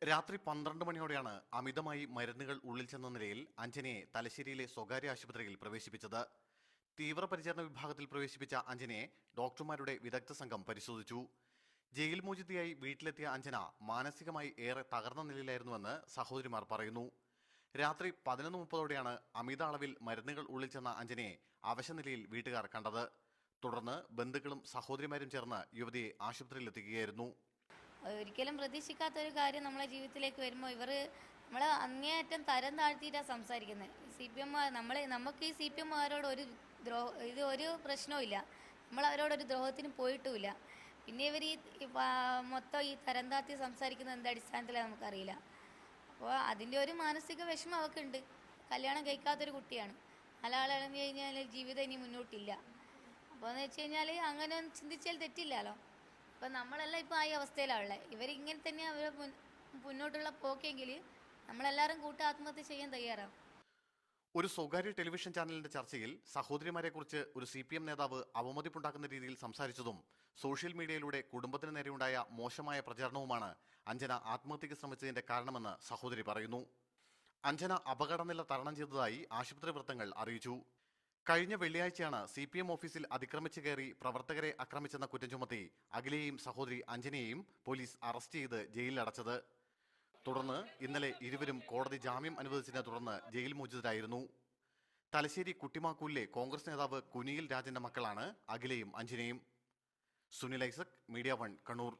രാത്രി 12 മണിയോടെയാണ് അമിതമായി മരുന്നുകൾ ഉള്ളിൽ ചെന്ന നിലയിൽ അഞ്ജനയെ തലശ്ശേരിയിലെ സ്വകാര്യ ആശുപത്രിയിൽ പ്രവേശിപ്പിച്ചത്. തീവ്രപരിചരണ വിഭാഗത്തിൽ പ്രവേശിപ്പിച്ച അഞ്ജനയെ ഡോക്ടർമാരുടെ വിദഗ്ധ സംഘം പരിശോധിച്ചു. ജയിൽ മോചിതയായി വീട്ടിലെത്തിയ അഞ്ജന മാനസികമായി ഏറെ തകർന്ന നിലയിലായിരുന്നുവെന്ന് സഹോദരിമാർ പറയുന്നു. രാത്രി 11:30ഓടെയാണ് അമിത അളവിൽ മരുന്നുകൾ ഉള്ളിൽ ചെന്ന അഞ്ജനയെ അവശനിലയിൽ വീട്ടുകാർ കണ്ടത്. തുടർന്ന് ബന്ധുക്കളും സഹോദരിമാരും ചേർന്ന് യുവതിയെ ആശുപത്രിയിൽ എത്തിക്കുകയായിരുന്നു. ഒരിക്കലും പ്രതീക്ഷിക്കാത്തൊരു കാര്യം നമ്മളെ ജീവിതത്തിലേക്ക് വരുമ്പോൾ നമ്മൾ അങ്ങേയറ്റം തരം താഴ്ത്തിയിട്ടാണ് സംസാരിക്കുന്നത്. CPM നമുക്ക് ഈ CPMകാരോട് ഒരു പ്രശ്നവും ഇല്ല. നമ്മൾ അവരോടൊരു ദ്രോഹത്തിന് പോയിട്ടുമില്ല. പിന്നെ ഇവർ മൊത്തം ഈ തരം താഴ്ത്തി സംസാരിക്കുന്നത് എന്ത് അടിസ്ഥാനത്തിലാണ് നമുക്കറിയില്ല. അപ്പോൾ അതിൻ്റെ ഒരു മാനസിക വിഷമം അവൾക്കുണ്ട്. കല്യാണം കഴിക്കാത്തൊരു കുട്ടിയാണ്. അലാളറിഞ്ഞു കഴിഞ്ഞാൽ ജീവിതം ഇനി മുന്നോട്ടില്ല. അപ്പോൾ എന്ന് വെച്ച് കഴിഞ്ഞാൽ അങ്ങനെ ചിന്തിച്ചാൽ തെറ്റില്ലല്ലോ. അപ്പം നമ്മളെല്ലാം ഇപ്പോൾ ഈ അവസ്ഥയിലാണുള്ളത്. ഇവരിങ്ങനെ തന്നെയാണ് അവർ മുന്നോട്ടുള്ള പോക്കെങ്കിൽ നമ്മളെല്ലാവരും ആത്മഹത്യ ചെയ്യാൻ തയ്യാറാണ്. ഒരു സ്വകാര്യ ടെലിവിഷൻ ചാനലിന്റെ ചർച്ചയിൽ സഹോദരിമാരെക്കുറിച്ച് ഒരു CPM നേതാവ് അവമതിപ്പുണ്ടാക്കുന്ന രീതിയിൽ സംസാരിച്ചതും സോഷ്യൽ മീഡിയയിലൂടെ കുടുംബത്തിന് നേരെയുണ്ടായ മോശമായ പ്രചാരണവുമാണ് അഞ്ജന ആത്മഹത്യക്ക് ശ്രമിച്ചതിന്റെ കാരണമെന്ന് സഹോദരി പറയുന്നു. അഞ്ജന അപകടനില തരണം ചെയ്തതായി ആശുപത്രി വൃത്തങ്ങൾ അറിയിച്ചു. കഴിഞ്ഞ വെള്ളിയാഴ്ചയാണ് CPM ഓഫീസിൽ അതിക്രമിച്ചു കയറി പ്രവർത്തകരെ ആക്രമിച്ചെന്ന കുറ്റം ചുമത്തി അഖിലയെയും സഹോദരി അഞ്ജനയെയും പോലീസ് അറസ്റ്റ് ചെയ്ത് ജയിലിലടച്ചത്. തുടർന്ന് ഇന്നലെ ഇരുവരും കോടതി ജാമ്യം അനുവദിച്ചതിനെ തുടർന്ന് ജയിൽ മോചിതരായിരുന്നു. തലശ്ശേരി കുട്ടിമാക്കൂലിലെ കോൺഗ്രസ് നേതാവ് കുനിയിൽ രാജന്റെ മക്കളാണ് അഖിലയും അഞ്ജനയും. സുനിൽ ഐസക്, മീഡിയ 1, കണ്ണൂർ.